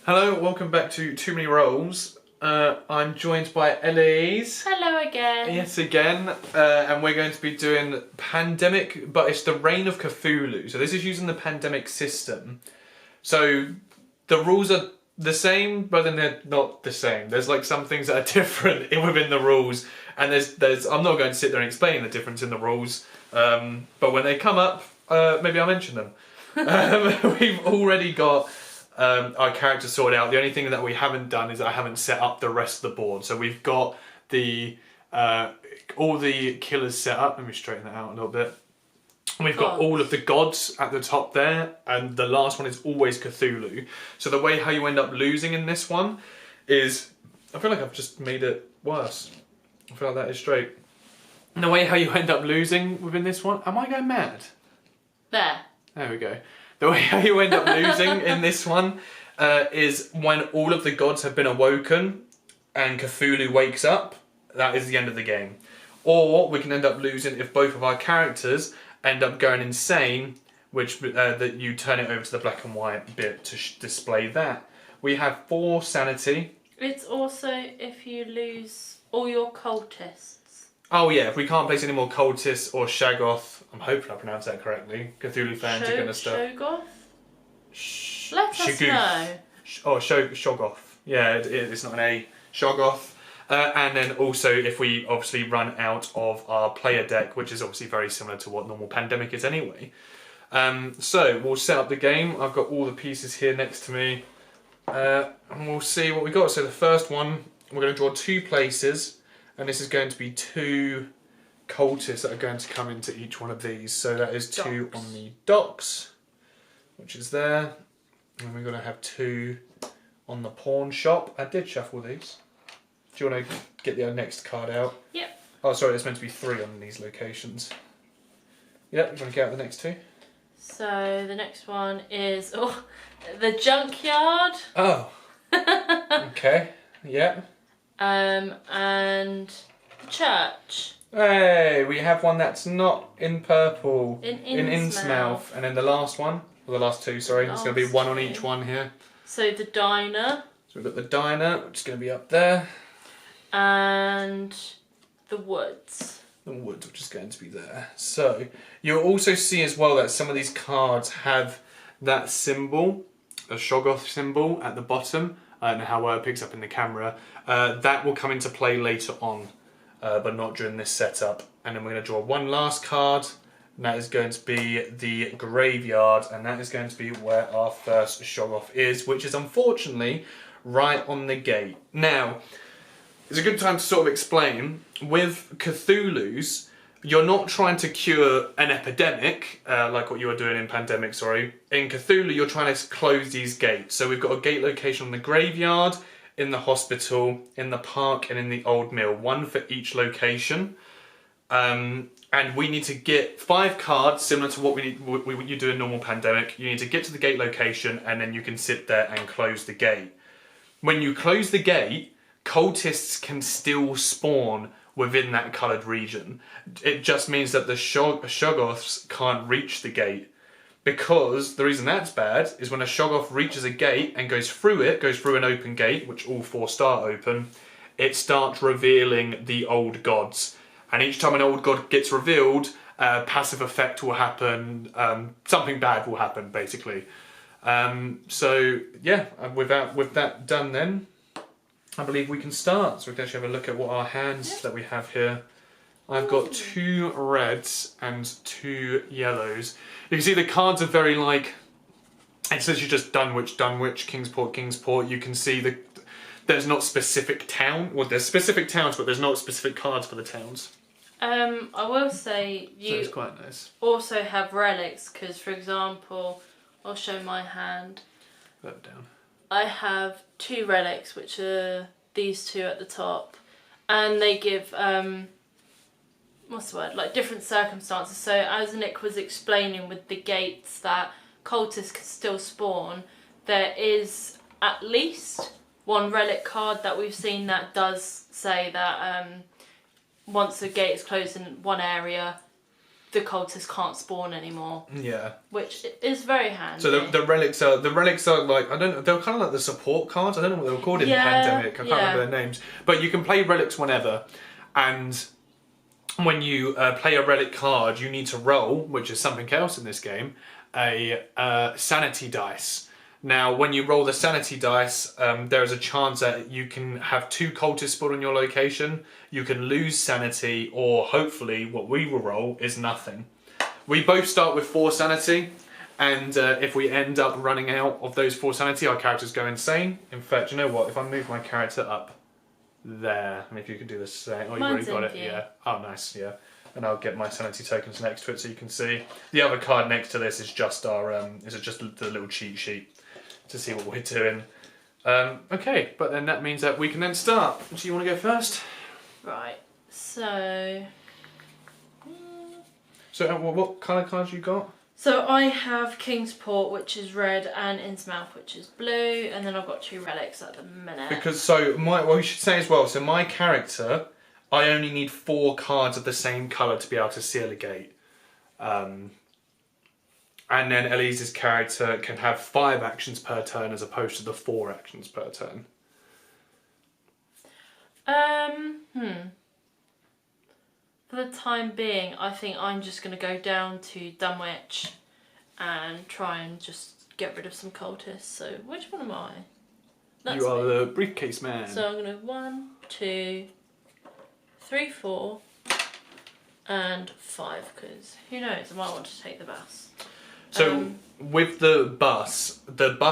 Hello, welcome back to Too Many Rolls. I'm joined by Elise. Hello again. Yes, again. And we're going to be doing Pandemic, but it's the Reign of Cthulhu. So this is using the Pandemic system. So the rules are the same, but then they're not the same. There's like some things that are different within the rules. And there's I'm not going to sit there and explain the difference in the rules. But when they come up, maybe I'll mention them. We've already got our characters sorted out. The only thing that we haven't done is I haven't set up the rest of the board. So we've got the all the killers set up. Let me straighten that out a little bit. We've got all of the gods at the top there, and the last one is always Cthulhu. So the way how you end up losing in this one is, I feel like I've just made it worse. I feel like that is straight. And the way how you end up losing within this one, am I going mad? There we go. The way how you end up losing in this one is when all of the gods have been awoken and Cthulhu wakes up. That is the end of the game. Or we can end up losing if both of our characters end up going insane, which that you turn it over to the black and white bit to display that. We have 4 sanity. it's also if you lose all your cultists. Oh yeah, if we can't place any more cultists or Shaggoth, I'm hoping I pronounced that correctly. Cthulhu fans are going to start. Shoggoth? Let us know. Shoggoth. Yeah, it's not an A. Shoggoth. And then also if we obviously run out of our player deck, which is obviously very similar to what normal Pandemic is anyway. So we'll set up the game. I've got all the pieces here next to me. And we'll see what we got. So the first one, we're going to draw 2 places. And this is going to be 2 cultists that are going to come into each one of these. So that is 2 on the docks, which is there. And we're going to have 2 on the pawn shop. I did shuffle these. Do you want to get the next card out? Yep. Oh, sorry, there's meant to be 3 on these locations. Yep, you want to get out the next 2? So the next one is the junkyard. Oh. Okay, yeah. And church. Hey, we have one that's not in purple. In Innsmouth. And then the last one, or the last 2, sorry, it's going to be 1 on each one here. So the diner. So we've got the diner, which is going to be up there. And the woods. The woods, which is going to be there. So you'll also see as well that some of these cards have that symbol, a Shoggoth symbol at the bottom. I don't know how well it picks up in the camera. That will come into play later on, but not during this setup. And then we're going to draw 1 last card, and that is going to be the graveyard, and that is going to be where our first Shoggoth is, which is unfortunately right on the gate. Now, it's a good time to sort of explain, with Cthulhu's, you're not trying to cure an epidemic, like what you were doing in Pandemic, sorry. In Cthulhu, you're trying to close these gates. So we've got a gate location on the graveyard, in the hospital, in the park, and in the old mill. 1 for each location. And we need to get 5 cards, similar to what you do in normal Pandemic. You need to get to the gate location, and then you can sit there and close the gate. When you close the gate, cultists can still spawn within that coloured region. It just means that the Shoggoths can't reach the gate. Because the reason that's bad is when a Shoggoth reaches a gate and goes through an open gate, which all 4 start open, it starts revealing the old gods. And each time an old god gets revealed, passive effect will happen, something bad will happen, basically. So, yeah, with that done then, I believe we can start. So we can actually have a look at what our hands that we have here. I've got 2 reds and 2 yellows. You can see the cards are very like, it's literally just Dunwich, Kingsport. You can see there's not specific town, well there's specific towns, but there's not specific cards for the towns. I will say So it's quite nice. Also have relics, because for example, I'll show my hand. Put that down. I have 2 relics, which are these 2 at the top, and they give what's the word? Like different circumstances. So as Nick was explaining with the gates that cultists can still spawn, there is at least 1 relic card that we've seen that does say that once a gate is closed in one area, the cultists can't spawn anymore. Yeah. Which is very handy. So the relics are like, I don't know, they're kind of like the support cards. I don't know what they were called in Pandemic. I can't remember their names. But you can play relics whenever, and when you play a relic card, you need to roll, which is something else in this game, a sanity dice. Now, when you roll the sanity dice, there is a chance that you can have 2 cultists spawn on your location. You can lose sanity, or hopefully what we will roll is nothing. We both start with 4 sanity, and if we end up running out of those 4 sanity, our characters go insane. In fact, you know what? If I move my character up there, and if you could do the same. Oh, you've already got it, yeah. Oh, nice, yeah. And I'll get my sanity tokens next to it so you can see. The other card next to this is just our, just the little cheat sheet to see what we're doing. Okay, but then that means that we can then start. So you want to go first? Right, so... So what colour cards you got? So I have Kingsport, which is red, and Innsmouth, which is blue, and then I've got 2 relics at the minute. Because, so, what we should say as well, so my character, I only need 4 cards of the same colour to be able to seal a gate. And then Elise's character can have 5 actions per turn as opposed to the 4 actions per turn. For the time being, I think I'm just going to go down to Dunwich and try and just get rid of some cultists. So, which one am I? That's you are me. The briefcase man. So I'm going to 1, 2, 3, 4, and 5, because who knows, I might want to take the bus. So with the bus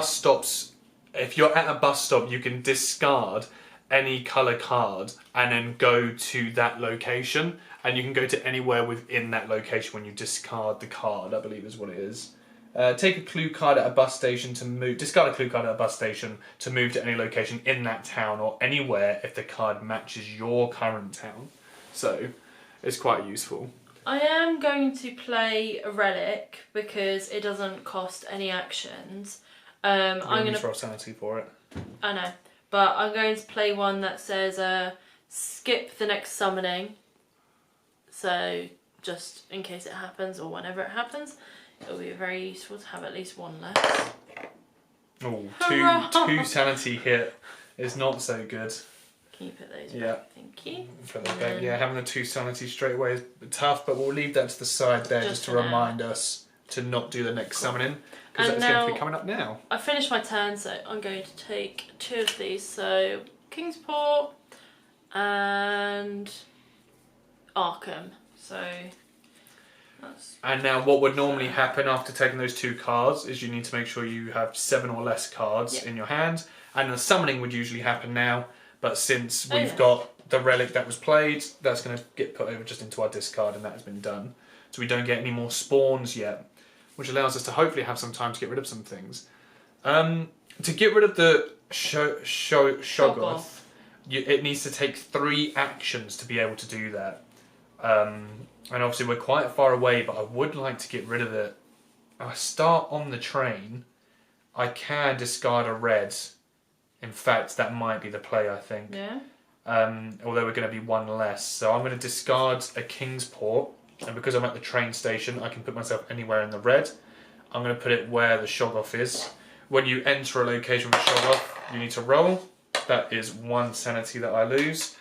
stops, if you're at a bus stop, you can discard any colour card and then go to that location, and you can go to anywhere within that location when you discard the card, I believe is what it is. Take a clue card at a bus station to move, discard a clue card at a bus station to move to any location in that town or anywhere if the card matches your current town. So it's quite useful. I am going to play a relic because it doesn't cost any actions. I'm going to throw sanity for it. I know, but I'm going to play one that says skip the next summoning. So just in case it happens or whenever it happens, it'll be very useful to have at least 1 less. Oh, two sanity hit is not so good. Can you put those back? Thank you. Put that back. Yeah, having the 2 sanity straight away is tough, but we'll leave that to the side there just to remind us to not do the next summoning, because that's going to be coming up now. I finished my turn, so I'm going to take 2 of these. So Kingsport and Arkham. So that's... And now what would normally happen after taking those 2 cards is you need to make sure you have 7 or less cards in your hand, and the summoning would usually happen now. But since we've got the relic that was played, that's going to get put over just into our discard, and that has been done. So we don't get any more spawns yet, which allows us to hopefully have some time to get rid of some things. To get rid of the Shoggoth, it needs to take 3 actions to be able to do that. And obviously we're quite far away, but I would like to get rid of it. I start on the train. I can discard a red. In fact, that might be the play, I think. Yeah. Although we're going to be 1 less. So I'm going to discard a Kingsport. And because I'm at the train station, I can put myself anywhere in the red. I'm going to put it where the Shoggoth is. When you enter a location with Shoggoth, you need to roll. That is 1 sanity that I lose.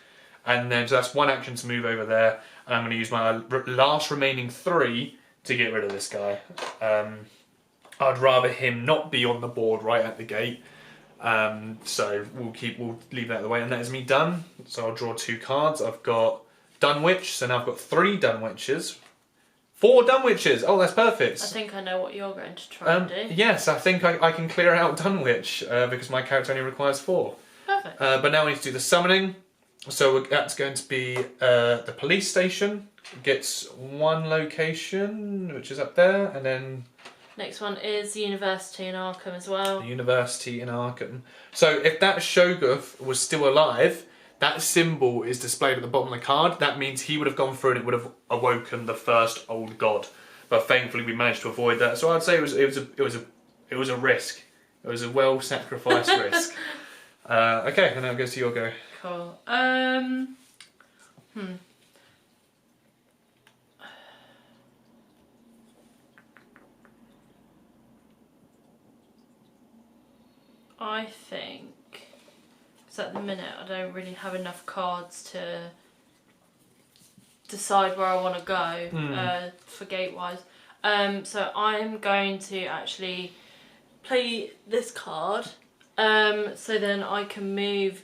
And then, so that's 1 action to move over there. And I'm going to use my last remaining 3 to get rid of this guy. I'd rather him not be on the board right at the gate. So we'll leave that the way, and that is me done. So I'll draw 2 cards. I've got Dunwich, so now I've got 3 Dunwiches. 4 Dunwiches! Oh, that's perfect. I think I know what you're going to try and do. Yes, I think I can clear out Dunwich, because my character only requires 4. Perfect. But now we need to do the summoning. So that's going to be the police station. It gets 1 location, which is up there, and then... Next one is the University in Arkham as well. The University in Arkham. So if that Shoggoth was still alive, that symbol is displayed at the bottom of the card. That means he would have gone through and it would have awoken the first old god. But thankfully we managed to avoid that. So I'd say it was a risk. It was a well sacrificed risk. Okay, and now it goes to your go. Cool. I think, because at the minute I don't really have enough cards to decide where I want to go for gate-wise. So I'm going to actually play this card, so then I can move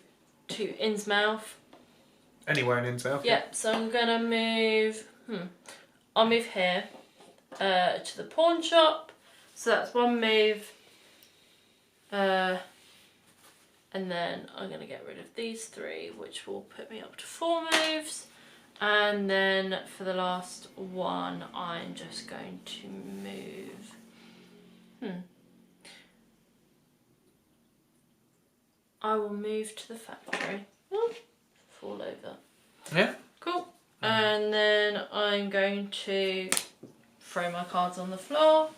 to Innsmouth. Anywhere in Innsmouth? Yep, so I'm going to move, I'll move here to the pawn shop. So that's one move. And then I'm going to get rid of these 3, which will put me up to 4 moves. And then for the last one, I'm just going to move. I will move to the factory. Oh, fall over. Yeah. Cool. And then I'm going to throw my cards on the floor,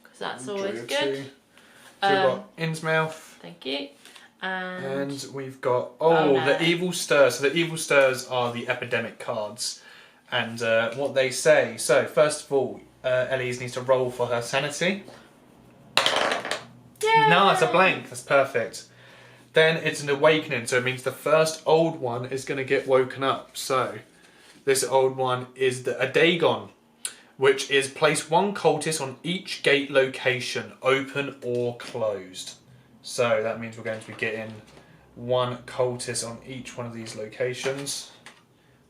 because that's always good. So we've got Innsmouth. Thank you. And we've got the Evil Stirs. So the Evil Stirs are the epidemic cards, and what they say. So first of all, Elise needs to roll for her sanity. Yay! No, it's a blank. That's perfect. Then it's an awakening, so it means the first old one is going to get woken up. So this old one is a Dagon, which is place 1 cultist on each gate location, open or closed. So that means we're going to be getting 1 cultist on each one of these locations,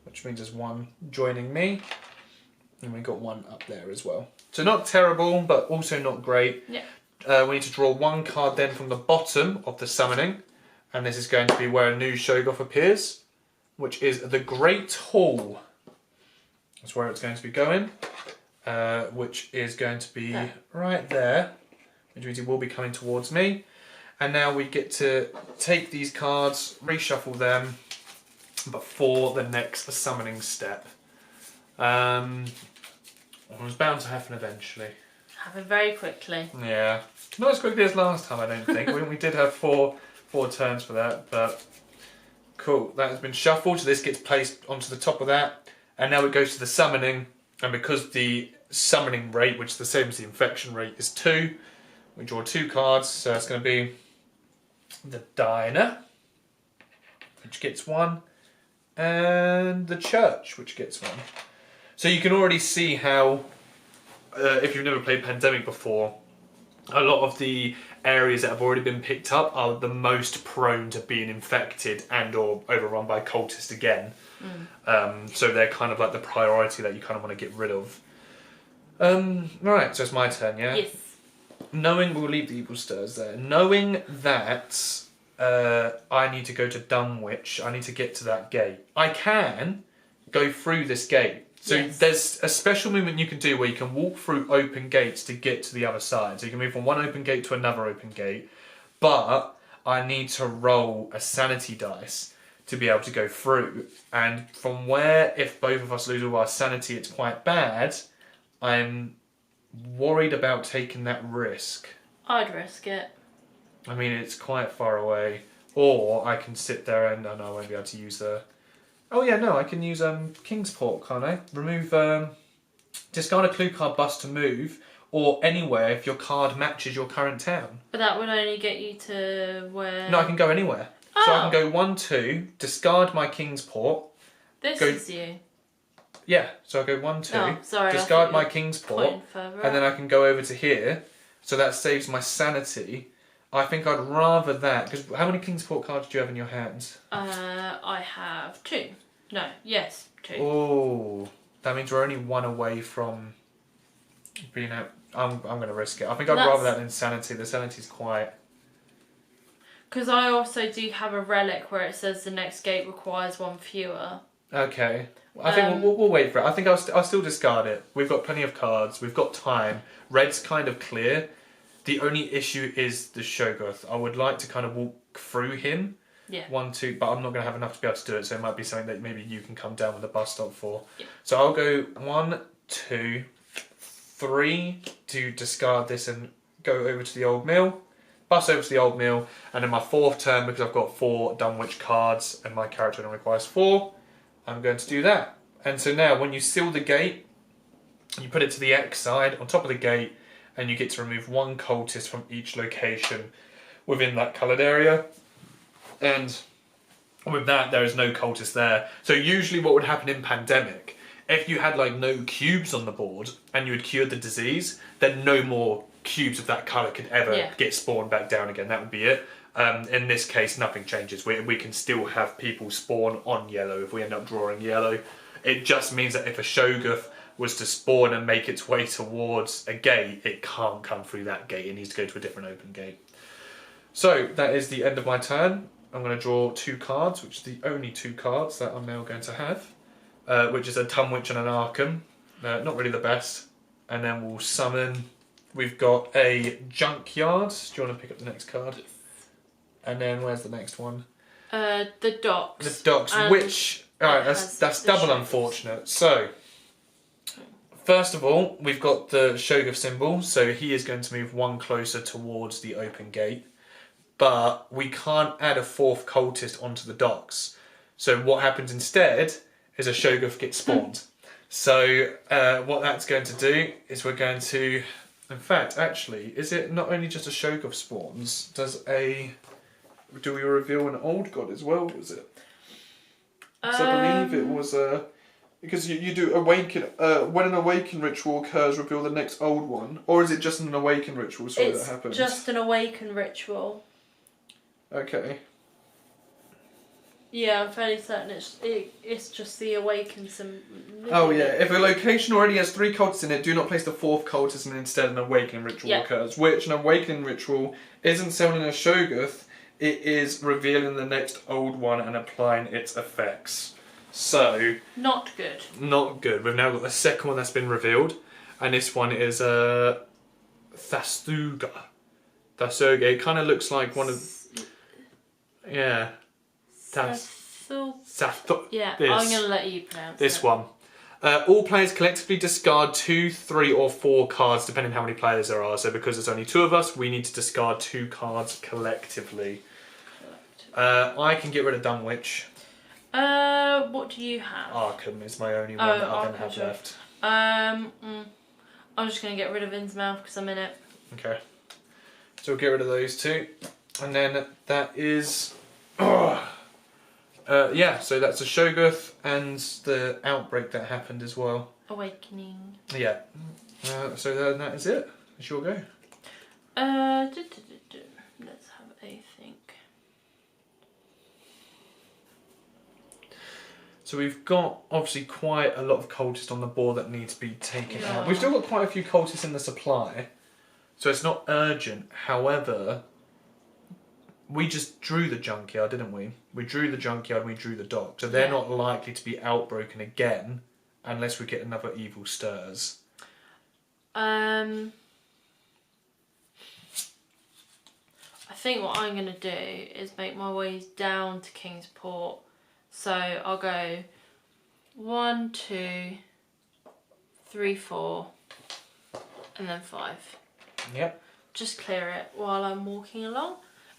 which means there's 1 joining me, and we've got 1 up there as well. So not terrible, but also not great. Yeah. We need to draw 1 card then from the bottom of the summoning, and this is going to be where a new Shoggoth appears, which is the Great Hall. That's where it's going to be going, which is going to be right there, which means it will be coming towards me. And now we get to take these cards, reshuffle them, but for the next summoning step. It was bound to happen eventually. Happen very quickly. Yeah. Not as quickly as last time, I don't think. we did have four turns for that, but cool. That has been shuffled, so this gets placed onto the top of that. And now it goes to the summoning, and because the summoning rate, which is the same as the infection rate, is 2, we draw 2 cards, so it's going to be the Diner, which gets 1, and the Church, which gets 1. So you can already see how, if you've never played Pandemic before, a lot of the areas that have already been picked up are the most prone to being infected and or overrun by cultists again. So they're kind of like the priority that you kind of want to get rid of. Right, so it's my turn, yeah? Yes. Knowing, we'll leave the Evil Stirs there. Knowing that I need to go to Dunwich, I need to get to that gate. I can go through this gate. So there's a special movement you can do where you can walk through open gates to get to the other side. So you can move from one open gate to another open gate. But I need to roll a sanity dice to be able to go through. And from where, if both of us lose all our sanity, it's quite bad, I'm worried about taking that risk. I'd risk it. I mean, it's quite far away. Or I can sit there and I won't be able to use the... Oh yeah, no, I can use Kingsport, can't I? Remove, discard a clue card bust to move, or anywhere if your card matches your current town. But that would only get you to where... No, I can go anywhere. Oh. So I can go 1, 2, discard my Kingsport. This is you. Yeah, so I go 1, 2, Oh, sorry, discard my Kingsport, and then I can go over to here. So that saves my sanity. I think I'd rather that, because how many Kingsport cards do you have in your hands? I have 2. No, yes, 2. Oh, that means we're only 1 away from being out. I'm going to risk it. I think I'd rather that than sanity. The sanity's quite... Because I also do have a relic where it says the next gate requires 1 fewer. Okay. I think we'll wait for it. I think I'll still discard it. We've got plenty of cards. We've got time. Red's kind of clear. The only issue is the Shoggoth. I would like to kind of walk through him. Yeah. 1, 2, but I'm not going to have enough to be able to do it, so it might be something that maybe you can come down with a bus stop for. Yeah. So I'll go 1, 2, 3 to discard this and go over to the old mill. Bus over to the old mill, and then my 4th turn, because I've got 4 Dunwich cards and my character only requires 4, I'm going to do that. And so now, when you seal the gate, you put it to the X side on top of the gate, and you get to remove 1 cultist from each location, within that coloured area. And with that, there is no cultist there. So usually what would happen in Pandemic, if you had like no cubes on the board and you had cured the disease, then no more cubes of that colour could ever get spawned back down again. That would be it. In this case, nothing changes. We can still have people spawn on yellow if we end up drawing yellow. It just means that if a Shoggoth was to spawn and make its way towards a gate, it can't come through that gate. It needs to go to a different open gate. So that is the end of my turn. I'm going to draw 2 cards, which is the only 2 cards that I'm now going to have, which is a Dunwich and an Arkham. Not really the best. And then we'll summon. We've got a Junkyard. Do you want to pick up the next card? Yes. And then where's the next one? The Docks. The Docks, which... Alright, that's double unfortunate. So, first of all, we've got the Shoggoth symbol, so he is going to move 1 closer towards the open gate. But we can't add a 4th cultist onto the Docks. So what happens instead is a Shoggoth gets spawned. So what that's going to do is we're going to... In fact, actually, is it not only just a Shoggoth spawns? Do we reveal an old god as well, was it? Because I believe it was... because you do awaken... when an awaken ritual occurs, reveal the next old one. Or is it just an awaken ritual that happens? It's just an awaken ritual. Okay. Yeah, I'm fairly certain it's just the awaken symbol. Oh yeah, if a location already has 3 cultists in it, do not place the 4th cultist and instead an awakening ritual occurs. Which an awakening ritual isn't summoning a Shoggoth, it is revealing the next old one and applying its effects. So... Not good. Not good. We've now got the second one that's been revealed, and this one is Thasuga. Thasuga. It kind of looks like one of... Yeah. Yeah, I'm going to let you pronounce this one. All players collectively discard 2, 3 or 4 cards depending on how many players there are. So because there's only 2 of us, we need to discard 2 cards collectively. I can get rid of Dunwich. What do you have? Arkham is my only one that I don't have left. I'm just going to get rid of Innsmouth because I'm in it. Okay. So we'll get rid of those 2. And then that is... yeah, so that's a Shoggoth and the outbreak that happened as well. Awakening. Yeah. So then that is it. It's your go. Let's have a think. So we've got obviously quite a lot of cultists on the board that need to be taken out. We've still got quite a few cultists in the supply, so it's not urgent. However, we just drew the Junkyard, didn't we? We drew the Junkyard and we drew the Dock. So they're not likely to be outbroken again unless we get another Evil Stirs. I think what I'm going to do is make my way down to Kingsport. So I'll go 1, 2, 3, 4, and then 5. Yep. Just clear it while I'm walking along.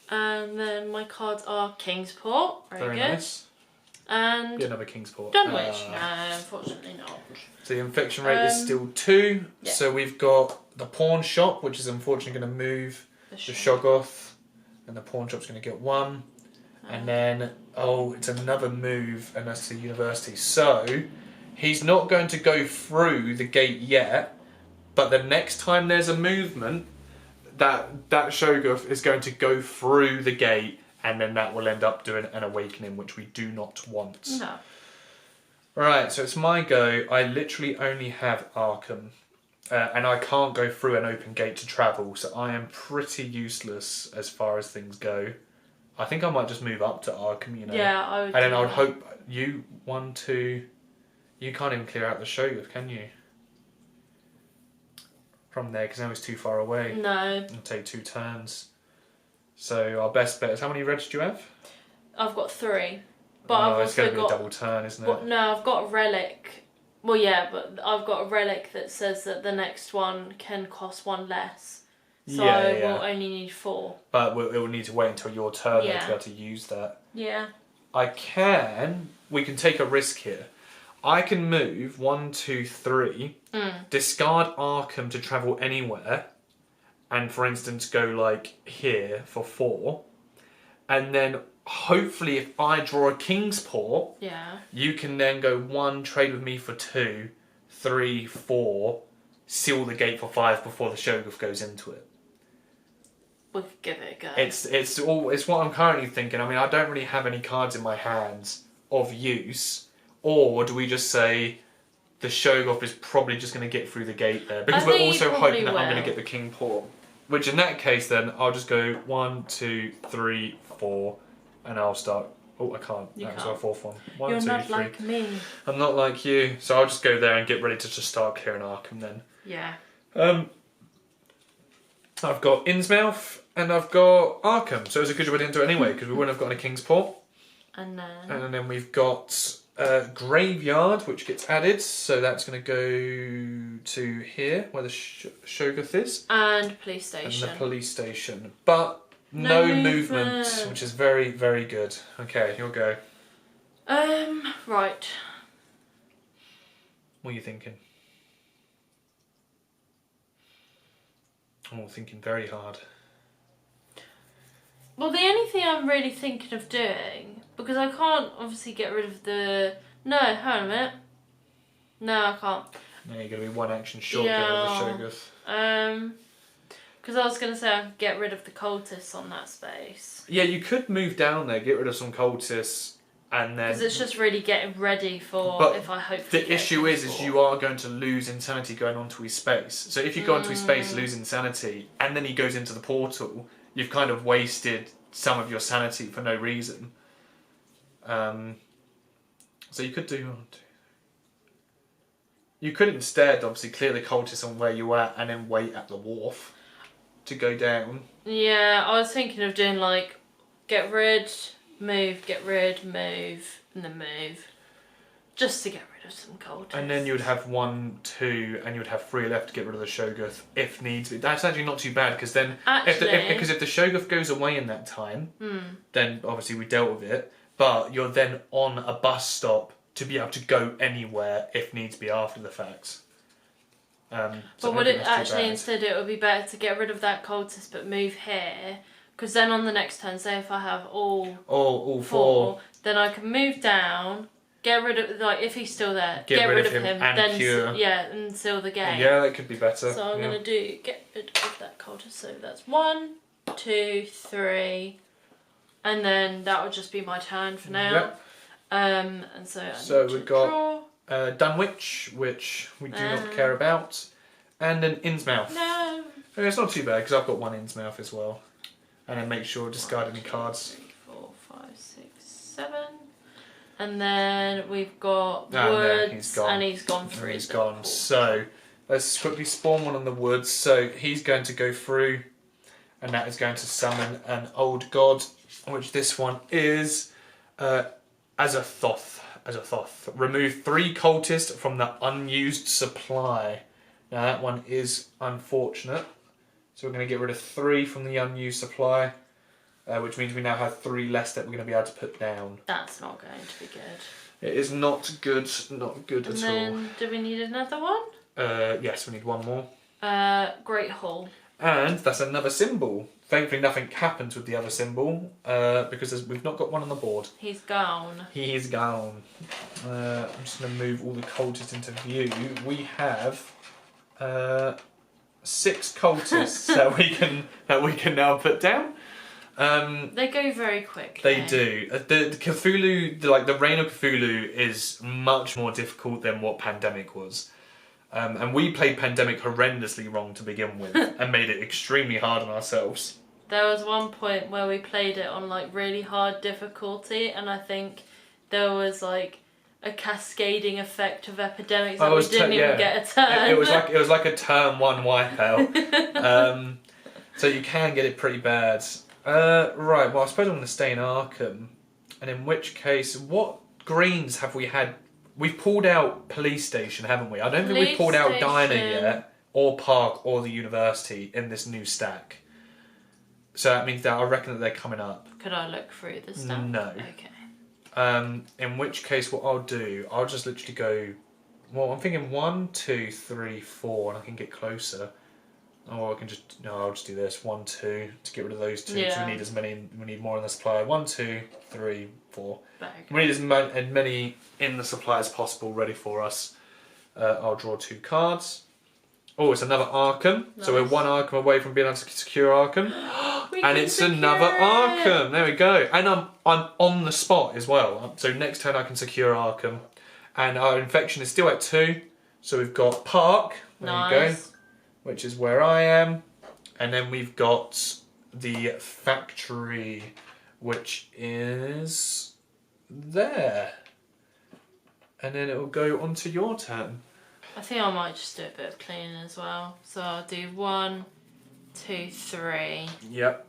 And then my cards are Kingsport, very good. Nice. And be another Kingsport. Dunwich, no, unfortunately not. So the infection rate is still 2. Yeah. So we've got the pawn shop, which is unfortunately going to move the Shoggoth, and the pawn shop's going to get 1. And then, it's another move, and that's the university. So he's not going to go through the gate yet, but the next time there's a movement, that Shoggoth is going to go through the gate, and then that will end up doing an awakening, which we do not want. No. Right, so it's my go. I literally only have Arkham, and I can't go through an open gate to travel, so I am pretty useless as far as things go. I think I might just move up to Arkham, you know. Yeah, I would. And then I would hope you 1, 2. You can't even clear out the Shoggoth, can you? From there, because now it's too far away. No. It'll take 2 turns. So our best bet is, how many reds do you have? I've got 3. But I've it's going to be a double turn, isn't it? No, I've got a relic. Well, yeah, but I've got a relic that says that the next one can cost 1 less. So I will only need 4. But it will need to wait until your turn to be able to use that. Yeah. We can take a risk here. I can move 1, 2, 3, discard Arkham to travel anywhere, and for instance go like here for 4, and then hopefully if I draw a king's paw, you can then go 1, trade with me for 2, 3, 4, seal the gate for 5 before the Shoggoth goes into it. We could give it a go. It's what I'm currently thinking. I mean, I don't really have any cards in my hands of use, or do we just say the Shoggoth is probably just going to get through the gate there, because we're also hoping that I'm going to get the king paw. Which in that case, then I'll just go 1, 2, 3, 4, and I'll start. Oh, I can't. That's our 4th one. 1, You're 2, not 3. like me. I'm not like you, so I'll just go there and get ready to just start clearing Arkham then. Yeah. I've got Innsmouth and I've got Arkham, so it's a good job I didn't do it anyway, because we wouldn't have gotten a King's Paw. And then we've got Graveyard, which gets added, so that's going to go to here, where the Shoggoth is. And police station. And the police station. But no movement, which is very, very good. Okay, you'll go. Right. What are you thinking? Oh, thinking very hard. Well, the only thing I'm really thinking of doing, because I can't obviously get rid of the... No, hang on a minute. No, I can't. No, you're going to be 1 action short getting rid of the Shoggoth. Because I was going to say I could get rid of the cultists on that space. Yeah, you could move down there, get rid of some cultists, and then... Because it's just really getting ready for if I hope. The issue is you are going to lose insanity going onto his space. So if you go onto his space, lose insanity, and then he goes into the portal, you've kind of wasted some of your sanity for no reason. So you could do... You could instead obviously clear the cultists on where you're at and then wait at the wharf to go down. Yeah, I was thinking of doing like get rid, move, and then move. Just to get rid of some cultists. And then you would have 1, 2, and you would have 3 left to get rid of the Shoggoth if needs be. That's actually not too bad, because then if the Shoggoth goes away in that time, then obviously we dealt with it. But you're then on a bus stop to be able to go anywhere if needs be after the facts. But would it actually instead it would be better to get rid of that cultist but move here? Because then on the next turn, say if I have all 4, then I can move down, get rid of, like, if he's still there, get rid of him and then cure. and seal the gate. Yeah, that could be better. So I'm going to do get rid of that cultist. So that's 1, 2, 3, and then that would just be my turn for now. Yep. And so we've got Dunwich, which we do not care about, and then Innsmouth. No. It's not too bad because I've got 1 Innsmouth as well. And then make sure to discard any cards. 3, 4, 5, 6, 7. And then we've got Woods, and he's gone through. He's gone. So let's quickly spawn 1 on the Woods. So he's going to go through, and that is going to summon an old god, which this one is Azathoth. Remove 3 cultists from the unused supply. Now that one is unfortunate. So we're going to get rid of 3 from the unused supply, which means we now have 3 less that we're going to be able to put down. That's not going to be good. It is not good, not good at all. And then, do we need another one? Yes, we need 1 more. Great Hall. And that's another symbol. Thankfully nothing happens with the other symbol, because we've not got 1 on the board. He's gone. He's gone. I'm just going to move all the cultists into view. We have 6 cultists that we can now put down. They go very quick. They do. The Cthulhu, like the Reign of Cthulhu, is much more difficult than what Pandemic was. And we played Pandemic horrendously wrong to begin with, and made it extremely hard on ourselves. There was one point where we played it on like really hard difficulty, and I think there was like a cascading effect of epidemics that we didn't even get a turn. It was like a turn 1 wipeout. So you can get it pretty bad. Right, well I suppose I'm going to stay in Arkham, and in which case, what greens have we had? We've pulled out Police Station, haven't we? I don't think we've pulled out Diner yet, or Park, or the University in this new stack. So that means that I reckon that they're coming up. Could I look through the stuff? No. Okay. In which case, what I'll do, I'll just literally go... Well, I'm thinking 1, 2, 3, 4, and I can get closer. Or I can just, no, I'll just do this. 1, 2 to get rid of those 2. Yeah. So we need as many, we need more in the supply. 1, 2, 3, 4. There We need as many in the supply as possible ready for us. I'll draw 2 cards. Oh, it's another Arkham. Nice. So we're 1 Arkham away from being able to secure Arkham. And it's another it. Arkham. There we go. And I'm on the spot as well. So next turn I can secure Arkham. And our infection is still at 2. So we've got Park. There you go. Which is where I am. And then we've got the factory, which is there. And then it will go onto your turn. I think I might just do a bit of cleaning as well. So I'll do 1, 2, 3. Yep.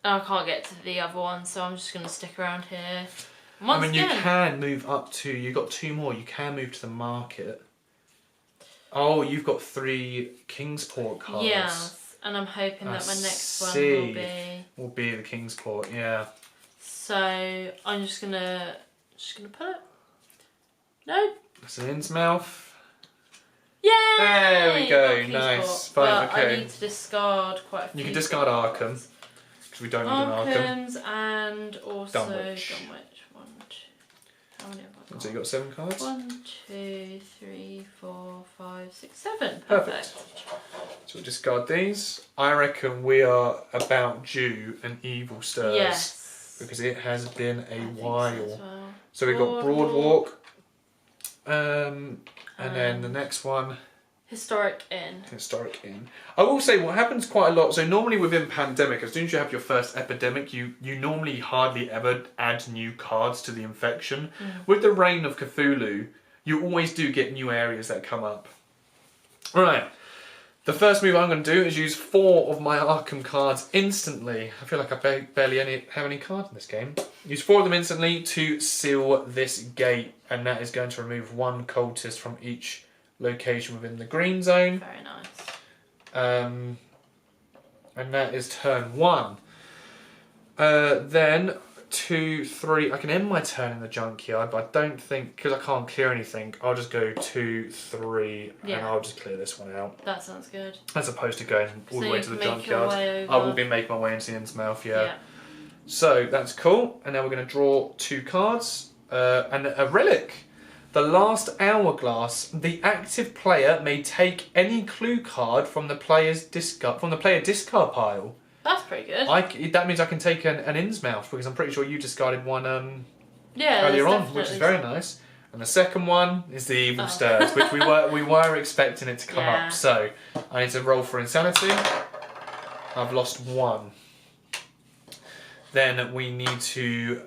I can't get to the other one, so I'm just going to stick around here. I mean, you can move up to... You've got 2 more. You can move to the market. Oh, you've got 3 Kingsport cards. Yes, and I'm hoping that my next one will be the Kingsport, yeah. So I'm just gonna put it. No. That's an Innsmouth. Yay! There we go. Not Nice. Kingsport, Fine. but Okay. I need to discard quite a few. You can discard Arkham because we don't need an Arkham. Arkham's and also Dunwich. 1, 2. How many have I got? So you got 7 cards. 1, 2, 3, 4, 5, 6, 7. Perfect. So we'll discard these. I reckon we are about due an evil stirs. Yes. Because it has been a while. So, well. So we've got Broadwalk. And then the next one. Historic Inn. Historic Inn. I will say what happens quite a lot. So normally within pandemic, as soon as you have your first epidemic, you normally hardly ever add new cards to the infection. With the Reign of Cthulhu, you always do get new areas that come up. Right. The first move I'm going to do is use 4 of my Arkham cards instantly. I feel like I barely have any cards in this game. Use 4 of them instantly to seal this gate, and that is going to remove 1 cultist from each location within the green zone. Very nice. And that is turn 1. Then 2, 3. I can end my turn in the junkyard, but I don't think, because I can't clear anything, I'll just go 2, 3, and I'll just clear this one out. That sounds good. As opposed to going all the way to the junkyard. I will be making my way into the Innsmouth, yeah. So that's cool. And now we're going to draw 2 cards and a relic. The last hourglass. The active player may take any clue card from the player discard pile. That's pretty good. That means I can take an Innsmouth because I'm pretty sure you discarded one earlier on, which is very nice. And the second one is the Evil Stirs, which we were expecting it to come up. So I need to roll for insanity. I've lost 1. Then we need to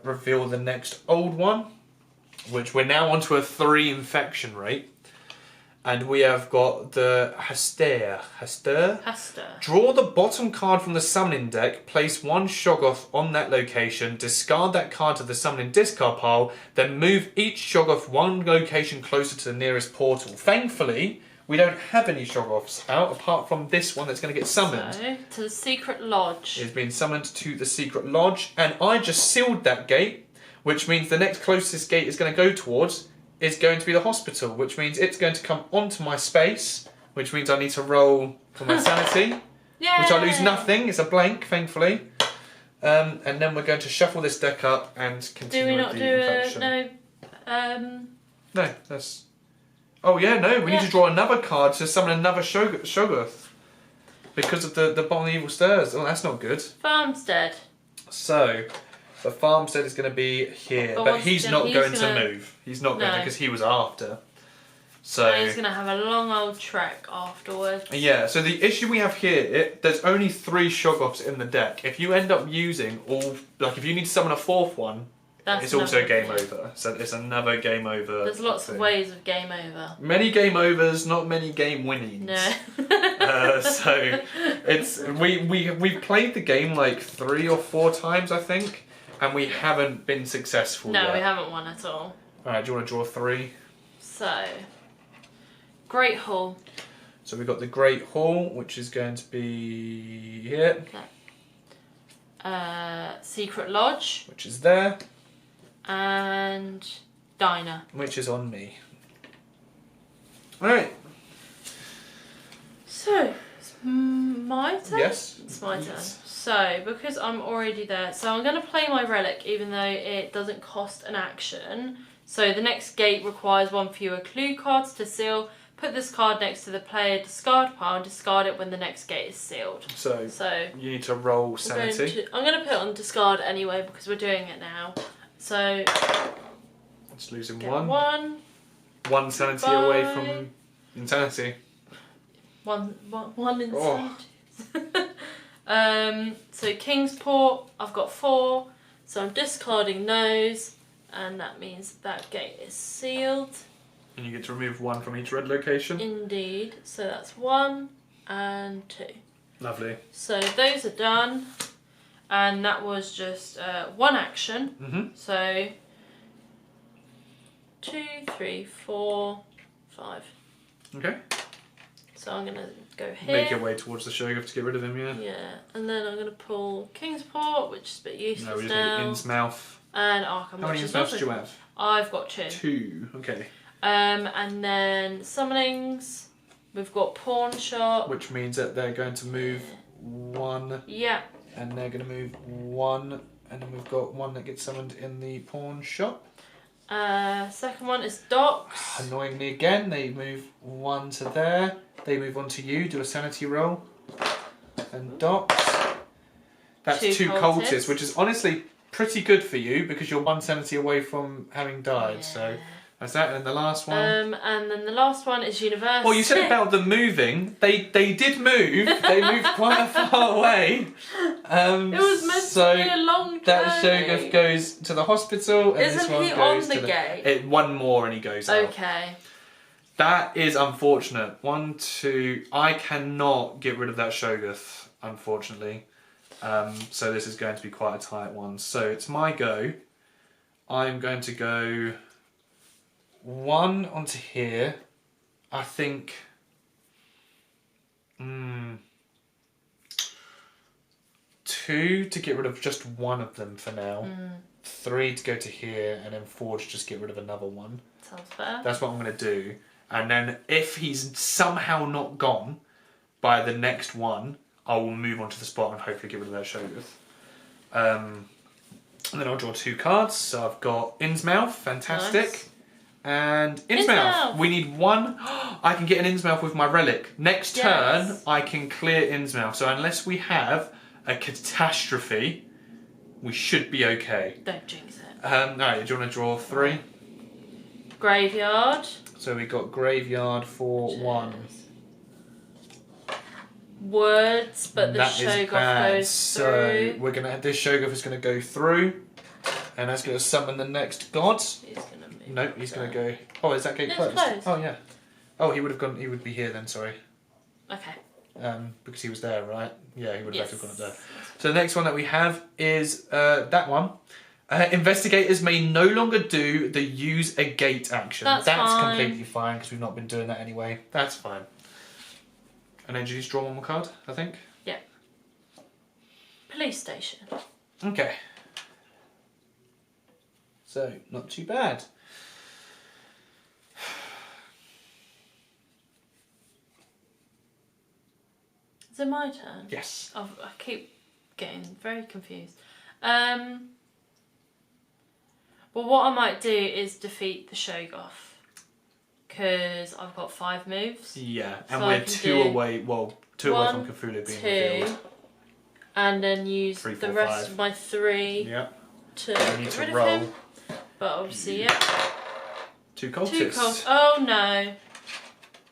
reveal the next old one, which we're now onto a 3 infection rate. And we have got the Hastur. Draw the bottom card from the summoning deck, place 1 Shoggoth on that location, discard that card to the summoning discard pile, then move each Shoggoth 1 location closer to the nearest portal. Thankfully, we don't have any Shoggoths out, apart from this one that's going to get summoned. So, to the Secret Lodge. It's been summoned to the Secret Lodge, and I just sealed that gate, which means the next closest gate is going to go towards is going to be the hospital, which means it's going to come onto my space, which means I need to roll for my sanity, which I lose nothing. It's a blank, thankfully. And then we're going to shuffle this deck up and continue with the infection. No, that's... Oh yeah, no, we need to draw another card to summon another Shoggoth. Because of the bottom of the Evil Stirs. Oh, that's not good. Farmstead. So... the farmstead is going to be here, but he's not going to move. He's not going to, because he was after. So he's going to have a long old trek afterwards. Yeah, so the issue we have here, there's only 3 Shoggoths in the deck. If you end up using all, like if you need to summon a 4th one, it's also game over. So it's another game over. There's lots of ways of game over. Many game overs, not many game winnings. No. So it's we've played the game like 3 or 4 times, I think. And we haven't been successful yet. No, we haven't won at all. Alright, do you want to draw 3? So, Great Hall. So we've got the Great Hall, which is going to be here. Okay. Secret Lodge. Which is there. And Diner. Which is on me. Alright. So, it's my turn? Yes. It's my turn. Yes. So, because I'm already there, so I'm going to play my relic even though it doesn't cost an action. So the next gate requires one fewer clue cards to seal. Put this card next to the player discard pile and discard it when the next gate is sealed. So you need to roll I'm sanity. going to put it on discard anyway because we're doing it now. So It's losing get one. One sanity Bye. away from insanity. One insanity. So King's Port, I've got 4, so I'm discarding those, and that means that gate is sealed. And you get to remove 1 from each red location. Indeed. So that's 1 and 2. Lovely. So those are done, and that was just 1 action. Mm-hmm. So 2, 3, 4, 5. Okay. So I'm gonna go here. Make your way towards the Shoggoth to get rid of him, yeah? Yeah, and then I'm gonna pull King's Port, which is a bit useless No, we just now. need Innsmouth. And Arkham. How many Innsmouths do you have? I've got 2. 2. Okay. And then summonings. We've got Pawn Shop. Which means that they're going to move 1. Yeah. And they're going to move 1. And then we've got 1 that gets summoned in the pawn shop. Second one is Docks. Annoyingly again, they move 1 to there. They move on to you. Do a sanity roll. And Docks. That's 2 cultists, which is honestly pretty good for you because you're 1 sanity away from having died. Yeah. So that's that. And the last one. And then the last one is University. Well, you said about them moving. They did move. They moved quite far away. It was meant to be a long journey. That Shoggoth goes to the hospital, and Isn't this one he goes on the to gate? One more, and he goes out. Okay. That is unfortunate. 1, 2. I cannot get rid of that Shoggoth, unfortunately. So this is going to be quite a tight one. So it's my go. I'm going to go 1 onto here. I think. 2 to get rid of just 1 of them for now. 3 to go to here, and then 4 to just get rid of another one. Sounds fair. That's what I'm going to do. And then if he's somehow not gone by the next one, I will move on to the spot and hopefully get rid of that Shoggoth. And then I'll draw 2 cards. So I've got Innsmouth, fantastic. Nice. And Innsmouth. We need 1. I can get an Innsmouth with my relic. Next turn, I can clear Innsmouth. So unless we have a catastrophe, we should be okay. Don't jinx it. Alright, do you want to draw 3? Graveyard. So we got Graveyard for 1. Words, but the That is Shoggoth bad. goes So through. we're gonna. This Shoggoth is gonna go through, and that's gonna summon the next god. He's gonna move. No, he's gonna go. Oh, is that gate It's closed? closed. Oh yeah. Oh, he would have gone. He would be here then. Sorry. Okay. Because he was there, right? Yeah, he would have gone up there. Yes. So the next one that we have is that one. Investigators may no longer do the use a gate action. That's fine. Completely fine because we've not been doing that anyway. That's fine. And then you just draw 1 more card, I think. Yeah. Police station. Okay. So, not too bad. Is it my turn? Yes. I keep getting very confused. Well, what I might do is defeat the Shoggoth. Because I've got 5 moves. Yeah, and So I we're can 2 do away, well, 2 away from 1, Cthulhu being 2, revealed. and then use 3, the 4, rest 5. of my 3 Yeah. to You need get to rid roll. of him. But obviously, yeah. 2 2 cultists. cultists. Oh no.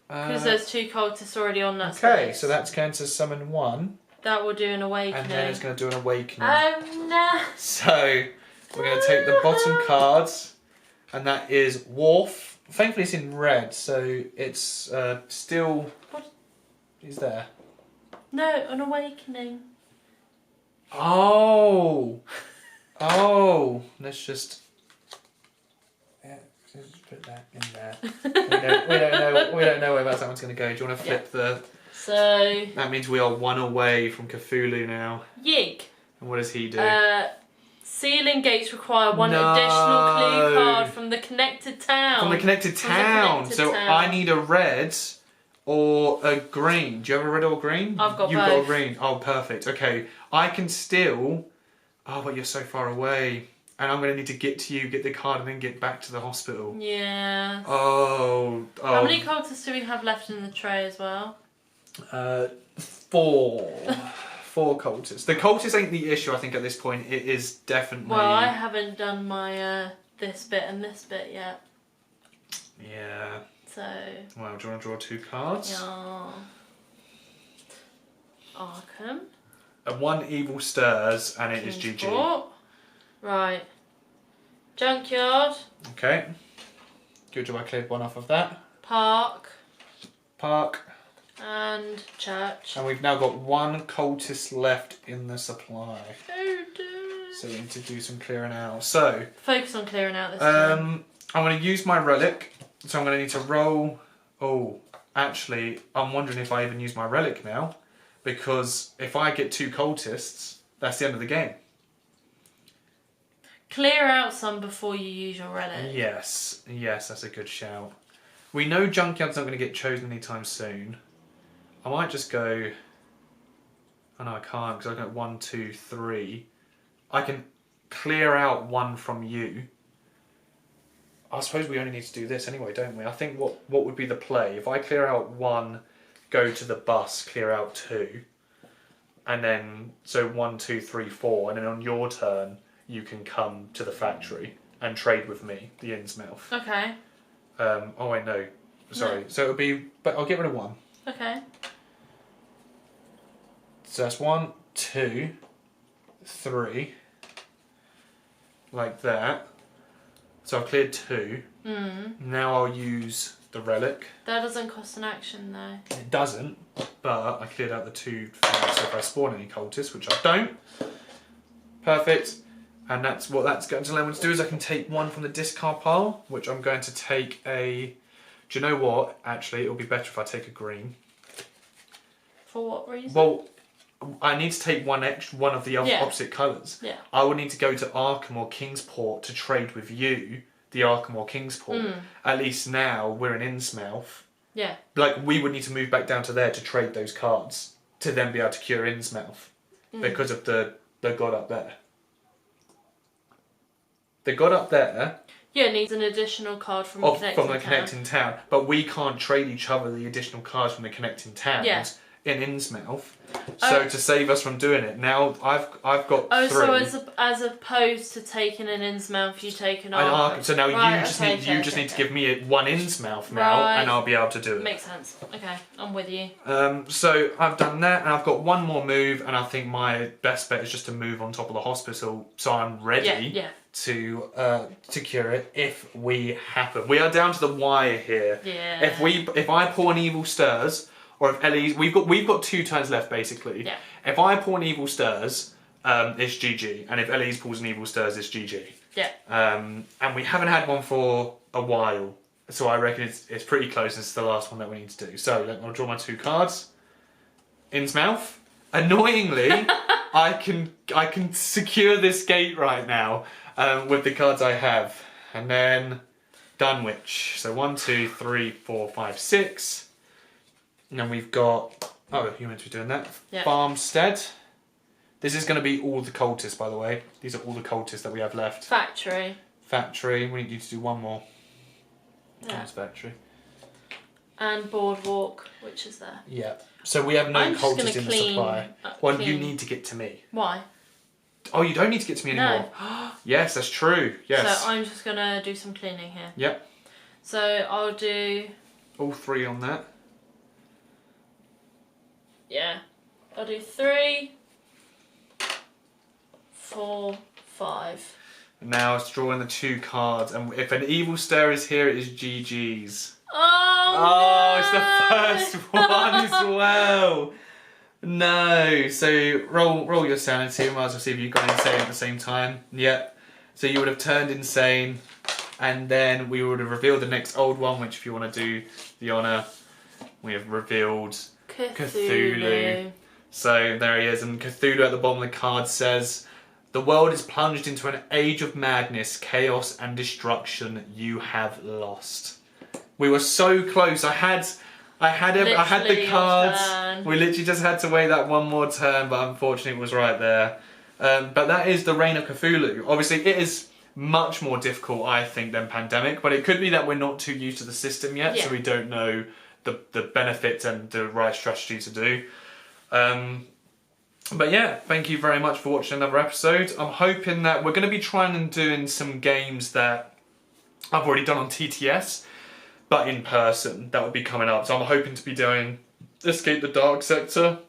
Because there's 2 cultists already on that Okay, space. so that's going to summon 1, That will do an awakening. and then it's going to do an awakening. Oh no. So, we're going to take the bottom cards, and that is Wharf. Thankfully it's in red, so it's still... What? He's there. No, an awakening. Oh! Oh! Let's just... Yeah, just put that in there. we don't know where that one's going to go. Do you want to flip the... So... That means we are 1 away from Cthulhu now. Yig. And what does he do? Sealing gates require 1 No. additional clue card from the connected town. From the connected town. connected So town. I need a red. or a green. Do you have a red or green? I've got You've both. got a green. Oh, perfect. Okay, I can still... Oh, but you're so far away. And I'm going to need to get to you, get the card, and then get back to the hospital. Yeah. Oh. How many cultists do we have left in the tray as well? 4. 4 cultists. The cultists ain't the issue, I think, at this point. It is definitely... Well, I haven't done my this bit and this bit yet. Yeah. So... Well, do you want to draw 2 cards? Yeah. Arkham. 1 evil stirs, and it is GG. Kingsport. Right. Junkyard. Okay. Good job, I cleared 1 off of that. Park. Park. And church. And we've now got 1 cultist left in the supply. Oh dear. So we need to do some clearing out. So... Focus on clearing out this time. I'm going to use my relic. So I'm going to need to roll... Oh, actually, I'm wondering if I even use my relic now. Because if I get 2 cultists, that's the end of the game. Clear out some before you use your relic. Yes, that's a good shout. We know Junkyard's not going to get chosen anytime soon. I might just go... Oh no, I can't, because I got 1, 2, 3. I can clear out 1 from you. I suppose we only need to do this anyway, don't we? I think what would be the play? If I clear out 1, go to the bus, clear out 2, and then, so 1, 2, 3, 4, and then on your turn, you can come to the factory and trade with me, the Innsmouth. Okay. Oh wait, no. Sorry. No. So it'll be, but I'll get rid of 1. Okay. So that's 1, 2, 3, like that. So I've cleared 2. Now I'll use the relic. That doesn't cost an action though. It doesn't, but I cleared out the 2 things, so if I spawn any cultists, which I don't. Perfect. And that's what that's going to allow me to do, is I can take 1 from the discard pile, which I'm going to take a... Do you know what? Actually, it'll be better if I take a green. For what reason? Well, I need to take 1 of the Yeah. opposite colours. Yeah. I would need to go to Arkham or Kingsport to trade with you, the Arkham or Kingsport. At least now we're in Innsmouth. Yeah. Like, we would need to move back down to there to trade those cards to then be able to cure Innsmouth because of the god up there. The god up there... Yeah, it needs an additional card from the connecting town. But we can't trade each other the additional cards from the connecting towns in Innsmouth. So to save us from doing it, now I've got 3. So as opposed to taking an Innsmouth, you take an Arkham. So now right, you just need to give me 1 Innsmouth now, and I'll be able to do it. Makes sense. Okay, I'm with you. So I've done that, and I've got 1 more move, and I think my best bet is just to move on top of the hospital, so I'm ready to cure it if we happen. We are down to the wire here. Yeah. If I pull an evil stirs, or if Ellie's, we've got 2 turns left basically. Yeah. If I pull an evil stirs, it's GG, and if Ellie's pulls an evil stirs, it's GG. Yeah. And we haven't had one for a while, so I reckon it's pretty close. This is the last one that we need to do. So I'll draw my 2 cards. Innsmouth. Annoyingly, I can secure this gate right now with the cards I have, and then Dunwich. So 1, 2, 3, 4, 5, 6. And then we've got... Oh, you meant to be doing that. Yeah. Farmstead. This is going to be all the cultists, by the way. These are all the cultists that we have left. Factory. Factory. We need you to do 1 more. Yeah. That's factory. And boardwalk, which is there. Yeah. So we have no I'm just cultists in the supply. Well, you need to get to me. Why? Oh, you don't need to get to me anymore. No. Yes, that's true. Yes. So I'm just going to do some cleaning here. Yep. So I'll do... All 3 on that. Yeah. I'll do 3, 4, 5. Now it's drawing the 2 cards, and if an evil stare is here, it is GG's. Oh, no! It's the first one as well. No. So roll your sanity. Might as well see if you've gone insane at the same time. Yep. So you would have turned insane, and then we would have revealed the next old one. Which, if you want to do the honour, we have revealed Cthulhu. So there he is, and Cthulhu at the bottom of the card says, "The world is plunged into an age of madness, chaos and destruction. You have lost." We were so close. I I had the Literally your cards. turn. We literally just had to wait that one more turn, but unfortunately it was right there. But that is the Reign of Cthulhu. Obviously, it is much more difficult, I think, than Pandemic, but it could be that we're not too used to the system yet, so we don't know the benefits and the right strategy to do. But yeah, thank you very much for watching another episode. I'm hoping that we're going to be trying and doing some games that I've already done on TTS, but in person. That will be coming up. So I'm hoping to be doing Escape the Dark Sector.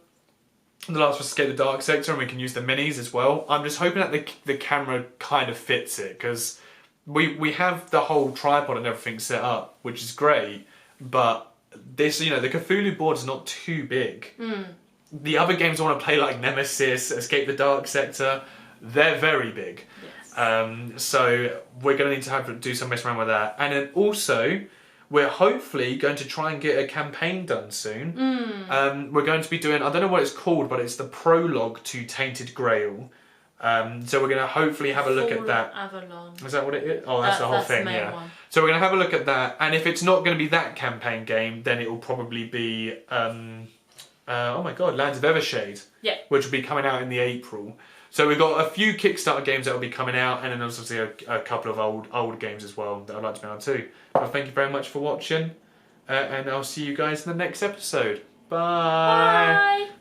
The last was Escape the Dark Sector, and we can use the minis as well. I'm just hoping that the camera kind of fits it, because we have the whole tripod and everything set up, which is great, but this, the Cthulhu board is not too big. The other games I want to play, like Nemesis, Escape the Dark Sector, they're very big. Yes. So we're going to need to do some messing around with that. And then also, we're hopefully going to try and get a campaign done soon. We're going to be doing, I don't know what it's called, but it's the prologue to Tainted Grail. So we're going to hopefully have a look at that. Avalon. Is that what it is? Oh, that's the whole thing, the main yeah. one. So we're going to have a look at that. And if it's not going to be that campaign game, then it will probably be, oh my god, Lands of Evershade. Yeah. Which will be coming out in the April. So we've got a few Kickstarter games that will be coming out, and then obviously a couple of old games as well that I'd like to be on too. But thank you very much for watching, and I'll see you guys in the next episode. Bye. Bye.